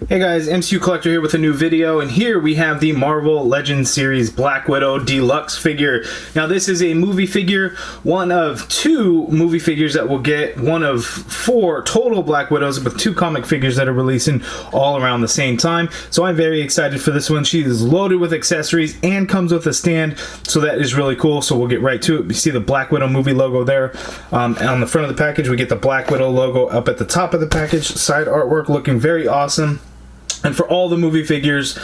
Hey guys, MCU Collector here with a new video, and here we have the Marvel Legends series Black Widow Deluxe figure. Now this is a movie figure, one of two movie figures that we'll get, one of four total Black Widows, with two comic figures that are releasing all around the same time. So I'm very excited for this one. She is loaded with accessories and comes with a stand, so that is really cool. So we'll get right to it. You see the Black Widow movie logo there. On the front of the package, we get the Black Widow logo up at the top of the package. Side artwork looking very awesome. And for all the movie figures,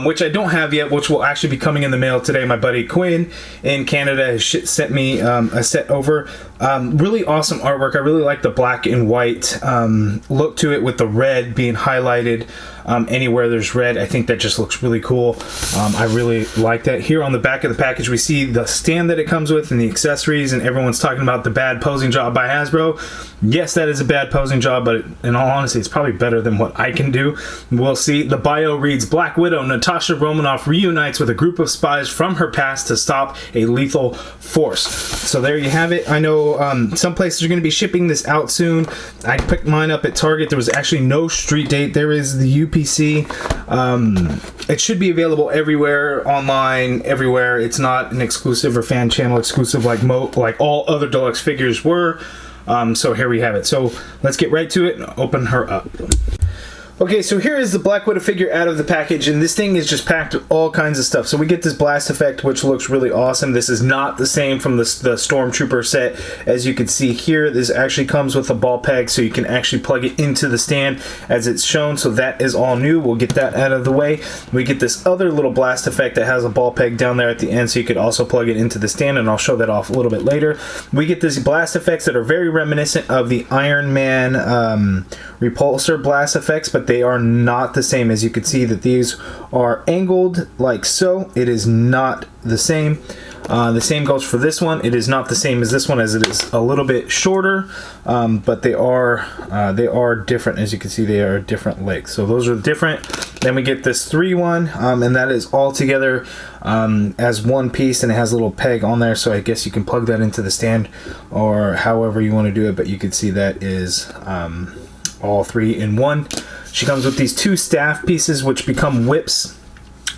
which I don't have yet, which will actually be coming in the mail today, my buddy Quinn in Canada has sent me a set over. Really awesome artwork. I really like the black and white look to it, with the red being highlighted anywhere there's red. I think that just looks really cool. I really like that. Here on the back of the package, we see the stand that it comes with and the accessories, and everyone's talking about the bad posing job by Hasbro. Yes, that is a bad posing job, but in all honesty, it's probably better than what I can do. We'll see. The bio reads, Black Widow Natasha Romanoff reunites with a group of spies from her past to stop a lethal force. So there you have it. I know some places are going to be shipping this out soon. I picked mine up at Target. There was actually no street date. There is the UPC. It should be available everywhere, online, everywhere. It's not an exclusive or fan channel exclusive like all other Deluxe figures were. So here we have it. So let's get right to it and open her up. Okay, so here is the Black Widow figure out of the package, and this thing is just packed with all kinds of stuff. So we get this blast effect, which looks really awesome. This is not the same from the Stormtrooper set. As you can see here, this actually comes with a ball peg, so you can actually plug it into the stand as it's shown. So that is all new. We'll get that out of the way. We get this other little blast effect that has a ball peg down there at the end, so you could also plug it into the stand, and I'll show that off a little bit later. We get these blast effects that are very reminiscent of the Iron Man repulsor blast effects, but they are not the same. As you can see that these are angled like so. It is not the same. The same goes for this one. It is not the same as this one, as it is a little bit shorter, but they are different. As you can see, they are different legs. So those are different. Then we get this 3-1, and that is all together as one piece, and it has a little peg on there, so I guess you can plug that into the stand or however you want to do it, but you can see that is all three in one. She comes with these two staff pieces, which become whips.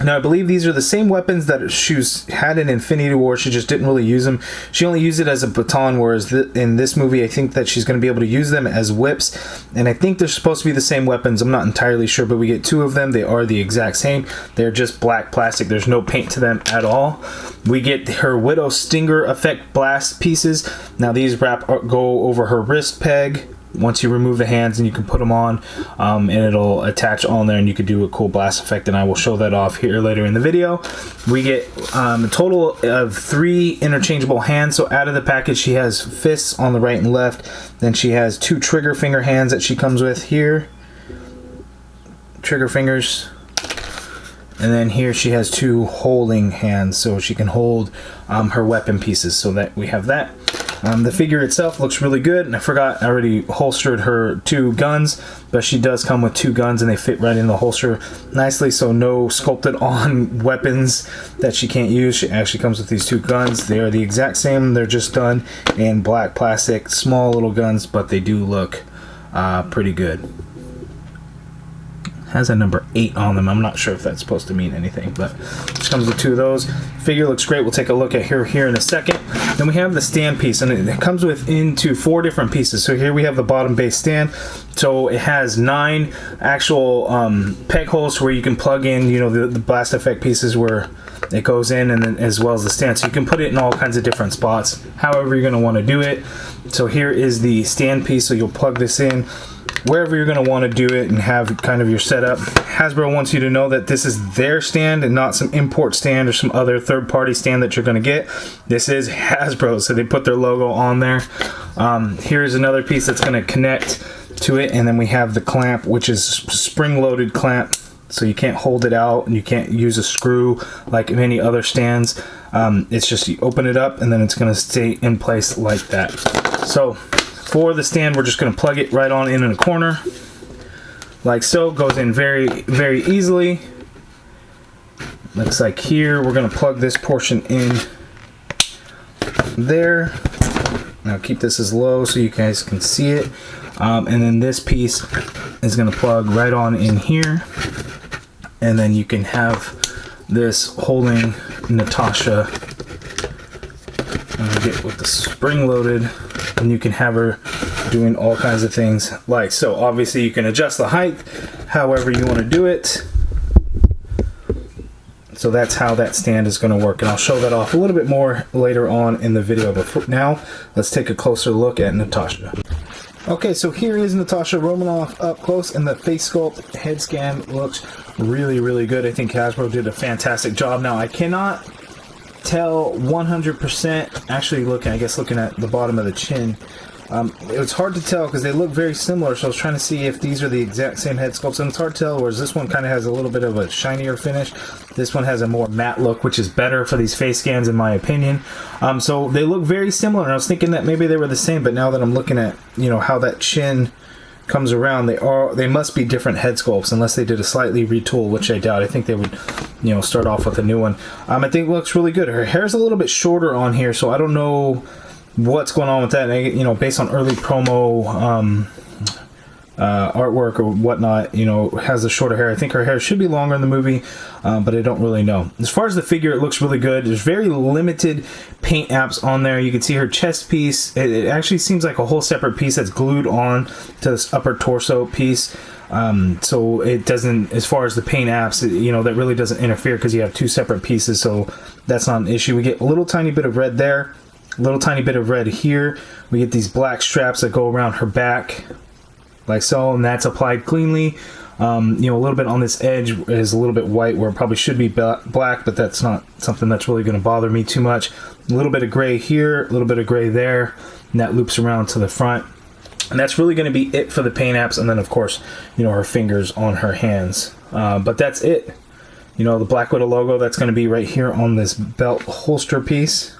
Now, I believe these are the same weapons that she had in Infinity War. She just didn't really use them. She only used it as a baton, whereas in this movie, I think that she's going to be able to use them as whips. And I think they're supposed to be the same weapons. I'm not entirely sure, but we get two of them. They are the exact same. They're just black plastic. There's no paint to them at all. We get her Widow Stinger effect blast pieces. Now, these go over her wrist peg. Once you remove the hands, and you can put them on, and it'll attach on there, and you could do a cool blast effect, and I will show that off here later in the video. We get a total of 3 interchangeable hands. So out of the package, she has fists on the right and left. Then she has 2 trigger finger hands that she comes with here. Trigger fingers. And then here she has 2 holding hands, so she can hold her weapon pieces. So that we have that. The figure itself looks really good, and I forgot I already holstered her 2 guns, but she does come with 2 guns, and they fit right in the holster nicely, so no sculpted on weapons that she can't use. She actually comes with these 2 guns. They are the exact same. They're just done in black plastic, small little guns, but they do look pretty good. Has a number 8 on them. I'm not sure if that's supposed to mean anything, but just comes with 2 of those. Figure looks great. We'll take a look at her here in a second. Then we have the stand piece, and it comes into 4 different pieces. So here we have the bottom base stand. So it has 9 actual peg holes where you can plug in, the blast effect pieces where it goes in, and then as well as the stand. So you can put it in all kinds of different spots, however you're going to want to do it. So here is the stand piece. So you'll plug this in wherever you're going to want to do it and have kind of your setup. Hasbro wants you to know that this is their stand and not some import stand or some other third-party stand that you're going to get. This is Hasbro, so they put their logo on there. Here's another piece that's going to connect to it, and then we have the clamp, which is spring-loaded clamp, so you can't hold it out and you can't use a screw like many other stands. It's just you open it up, and then it's going to stay in place like that. So for the stand, we're just going to plug it right on in a corner like so. Goes in very, very easily. Looks like here we're going to plug this portion in there. Now keep this as low so you guys can see it. And then this piece is going to plug right on in here, and then you can have this holding Natasha get with the spring loaded, and you can have her doing all kinds of things like so. Obviously you can adjust the height however you want to do it. So that's how that stand is going to work, and I'll show that off a little bit more later on in the video. But for now, let's take a closer look at Natasha. Okay, so here is Natasha Romanoff up close, and the face sculpt head scan looks really, really good. I think Hasbro did a fantastic job. Now, I cannot tell 100%, actually looking at the bottom of the chin, it's hard to tell because they look very similar, so I was trying to see if these are the exact same head sculpts, and it's hard to tell, whereas this one kind of has a little bit of a shinier finish. This one has a more matte look, which is better for these face scans in my opinion. So they look very similar, and I was thinking that maybe they were the same, but now that I'm looking at, you know, how that chin comes around, they must be different head sculpts unless they did a slightly retool, which I doubt. I think they would, you know, start off with a new one. I think it looks really good. Her hair's a little bit shorter on here, so I don't know what's going on with that. You know, based on early promo artwork or whatnot, you know, has the shorter hair. I think her hair should be longer in the movie, but I don't really know. As far as the figure, it looks really good. There's very limited paint apps on there. You can see her chest piece. It actually seems like a whole separate piece that's glued on to this upper torso piece. So it doesn't, as far as the paint apps, you know, that really doesn't interfere because you have two separate pieces, so that's not an issue. We get a little tiny bit of red there, a little tiny bit of red here. We get these black straps that go around her back like so, and that's applied cleanly. You know, a little bit on this edge is a little bit white where it probably should be black, but that's not something that's really going to bother me too much. A little bit of gray here, a little bit of gray there, and that loops around to the front. And that's really going to be it for the paint apps, and then of course, you know, her fingers on her hands. But that's it. You know, the Black Widow logo, that's going to be right here on this belt holster piece.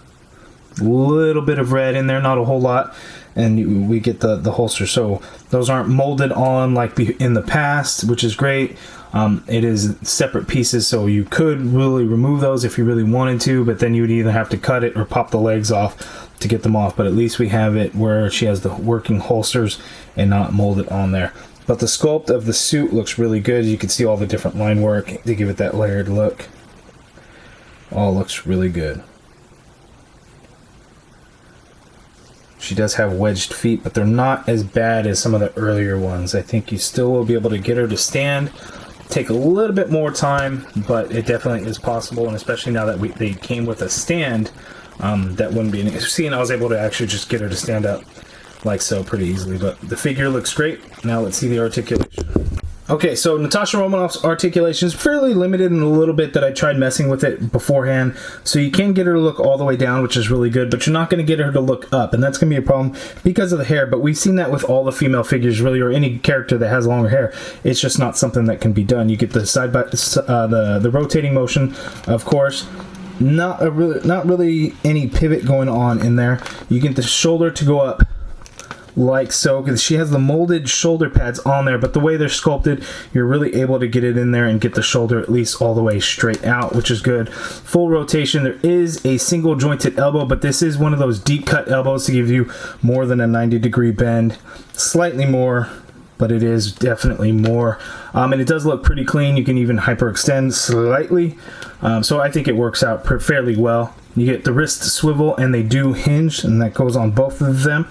A little bit of red in there, not a whole lot, and we get the holster. So those aren't molded on like in the past, which is great. It is separate pieces, so you could really remove those if you really wanted to, but then you would either have to cut it or pop the legs off to get them off. But at least we have it where she has the working holsters and not molded on there. But the sculpt of the suit looks really good. You can see all the different line work to give it that layered look. All looks really good. She does have wedged feet, but they're not as bad as some of the earlier ones. I think you still will be able to get her to stand. Take a little bit more time, but it definitely is possible, and especially now that they came with a stand, that wouldn't be an issue. See, and I was able to actually just get her to stand up like so pretty easily. But the figure looks great. Now let's see the articulation. Okay, so Natasha Romanoff's articulation is fairly limited in a little bit that I tried messing with it beforehand. So you can get her to look all the way down, which is really good, but you're not going to get her to look up, and that's going to be a problem because of the hair. But we've seen that with all the female figures, really, or any character that has longer hair. It's just not something that can be done. You get the the rotating motion, of course. Not really any pivot going on in there. You get the shoulder to go up like so, because she has the molded shoulder pads on there, but the way they're sculpted, you're really able to get it in there and get the shoulder at least all the way straight out, which is good. Full rotation. There is a single jointed elbow, but this is one of those deep cut elbows to give you more than a 90-degree bend. Slightly more, but it is definitely more. And it does look pretty clean. You can even hyperextend slightly. So I think it works out fairly well. You get the wrist swivel, and they do hinge, and that goes on both of them.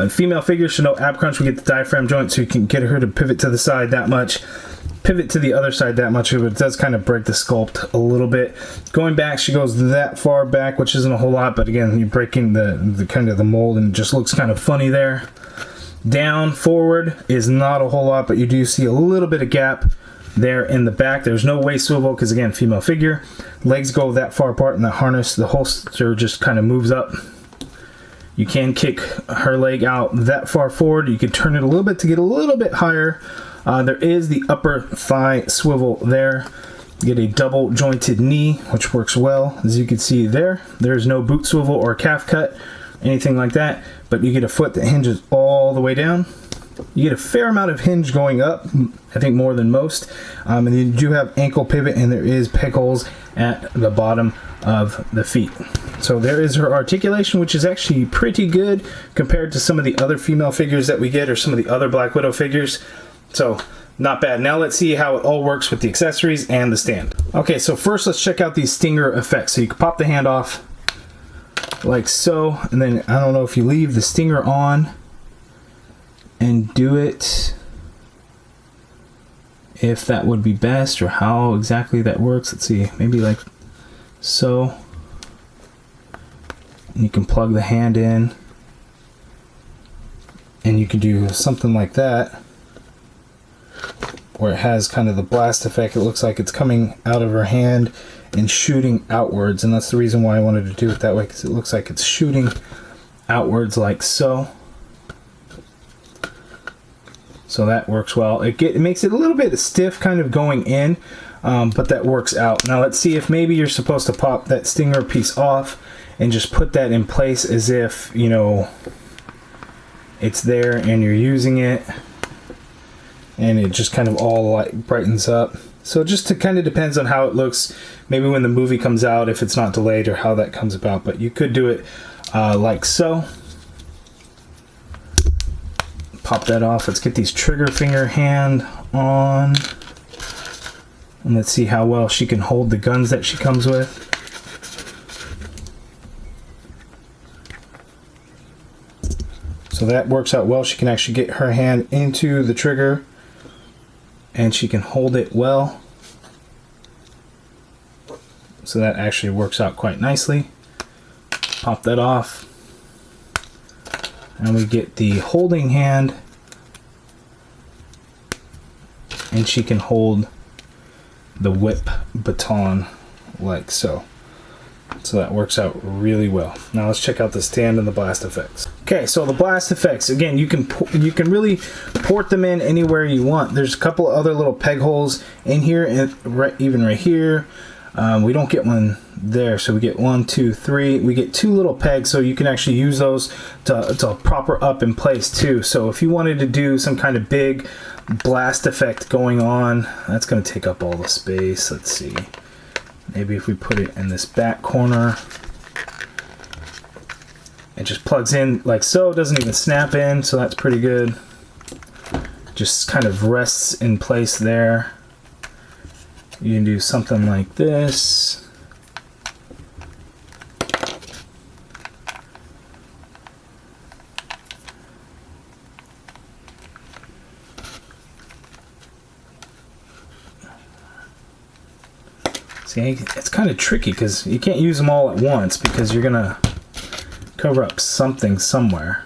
Female figures should know ab crunch. We get the diaphragm joint, so you can get her to pivot to the side that much, pivot to the other side that much. It does kind of break the sculpt a little bit. Going back, she goes that far back, which isn't a whole lot, but again, you're breaking the kind of the mold, and it just looks kind of funny there. Down forward is not a whole lot, but you do see a little bit of gap there in the back. There's no waist swivel because, again, female figure. Legs go that far apart in the harness. The holster just kind of moves up. You can kick her leg out that far forward. You can turn it a little bit to get a little bit higher. There is the upper thigh swivel there. You get a double jointed knee, which works well. As you can see there, there's no boot swivel or calf cut, anything like that. But you get a foot that hinges all the way down. You get a fair amount of hinge going up, I think more than most. And then you do have ankle pivot, and there is peg holes at the bottom of the feet. So there is her articulation, which is actually pretty good compared to some of the other female figures that we get, or some of the other Black Widow figures. So not bad. Now let's see how it all works with the accessories and the stand. Okay, so first let's check out these stinger effects. So you can pop the hand off like so, and then I don't know if you leave the stinger on and do it, if that would be best, or how exactly that works. Let's see, maybe like so. And you can plug the hand in, and you can do something like that, where it has kind of the blast effect. It looks like it's coming out of her hand and shooting outwards, and that's the reason why I wanted to do it that way, because it looks like it's shooting outwards like so. So that works well. It makes it a little bit stiff kind of going in, but that works out. Now let's see if maybe you're supposed to pop that stinger piece off and just put that in place as if, you know, it's there and you're using it, and it just kind of all like brightens up. So just kind of depends on how it looks, maybe when the movie comes out, if it's not delayed, or how that comes about. But you could do it like so. Pop that off. Let's get these trigger finger hand on, and let's see how well she can hold the guns that she comes with. So that works out well. She can actually get her hand into the trigger, and she can hold it well. So that actually works out quite nicely. Pop that off. And we get the holding hand, and she can hold the whip baton like so. So that works out really well. Now let's check out the stand and the blast effects. Okay, so the blast effects, again, you can really port them in anywhere you want. There's a couple of other little peg holes in here, and even right here. We don't get one there, so we get 1, 2, 3. We get 2 little pegs, so you can actually use those to prop her up in place too. So if you wanted to do some kind of big blast effect going on, that's going to take up all the space. Let's see. Maybe if we put it in this back corner, it just plugs in like so. It doesn't even snap in, so that's pretty good. Just kind of rests in place there. You can do something like this. See, it's kind of tricky because you can't use them all at once, because you're gonna cover up something somewhere,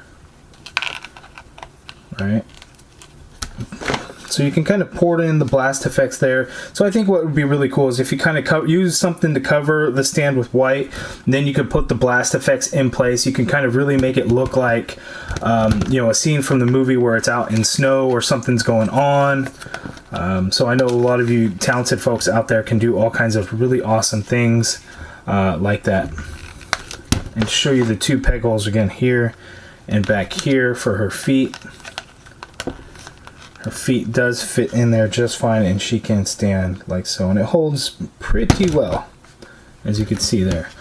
right? So you can kind of port in the blast effects there. So I think what would be really cool is if you kind of use something to cover the stand with white, then you could put the blast effects in place. You can kind of really make it look like, you know, a scene from the movie where it's out in snow or something's going on. So I know a lot of you talented folks out there can do all kinds of really awesome things like that. And to show you the 2 peg holes again, here and back here for her feet. Her feet does fit in there just fine, and she can stand like so, and it holds pretty well, as you can see there.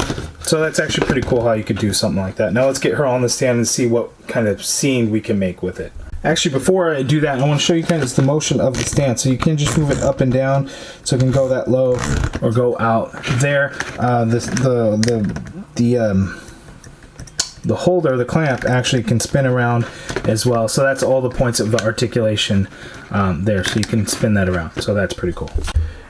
So that's actually pretty cool how you could do something like that. Now let's get her on the stand and see what kind of scene we can make with it. Actually, before I do that, I want to show you kind of the motion of the stand. So you can just move it up and down, so it can go that low or go out there. The holder, the clamp, actually can spin around as well. So that's all the points of the articulation there. So you can spin that around. So that's pretty cool.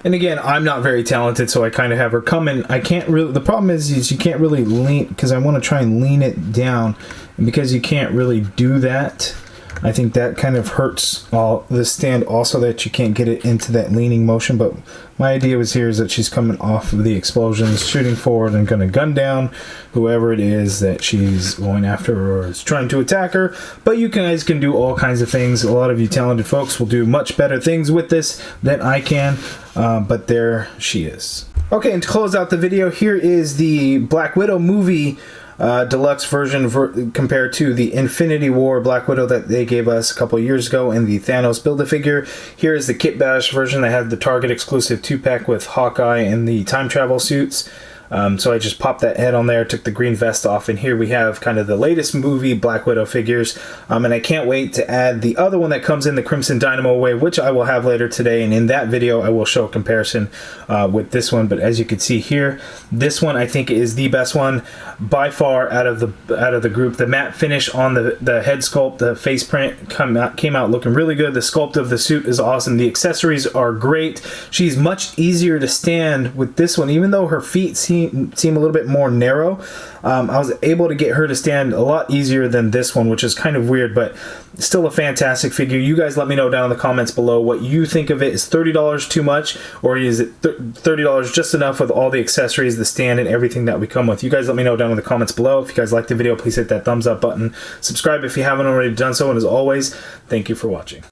And again, I'm not very talented, so I kind of have her come in. I can't really, the problem is you can't really lean, because I want to try and lean it down. And because you can't really do that, I think that kind of hurts the stand also, that you can't get it into that leaning motion. But my idea was here is that she's coming off of the explosions, shooting forward, and going to gun down whoever it is that she's going after or is trying to attack her. But you guys can do all kinds of things. A lot of you talented folks will do much better things with this than I can. But there she is. Okay, and to close out the video, here is the Black Widow movie deluxe version compared to the Infinity War Black Widow that they gave us a couple years ago in the Thanos Build-A-Figure. Here is the Kit Bash version that had the Target exclusive 2-pack with Hawkeye and the time travel suits. So I just popped that head on there, took the green vest off, and here we have kind of the latest movie Black Widow figures. And I can't wait to add the other one that comes in the Crimson Dynamo way, which I will have later today, and in that video I will show a comparison with this one. But as you can see here, this one I think is the best one by far out of the group. The matte finish on the head sculpt, the face print came out looking really good. The sculpt of the suit is awesome. The accessories are great. She's much easier to stand with this one, even though her feet seem a little bit more narrow. I was able to get her to stand a lot easier than this one, which is kind of weird, but still a fantastic figure. You guys let me know down in the comments below what you think of it. Is $30 too much, or is it $30 just enough with all the accessories, the stand, and everything that we come with? You guys let me know down in the comments below. If you guys liked the video, please hit that thumbs up button. Subscribe if you haven't already done so, and as always, thank you for watching.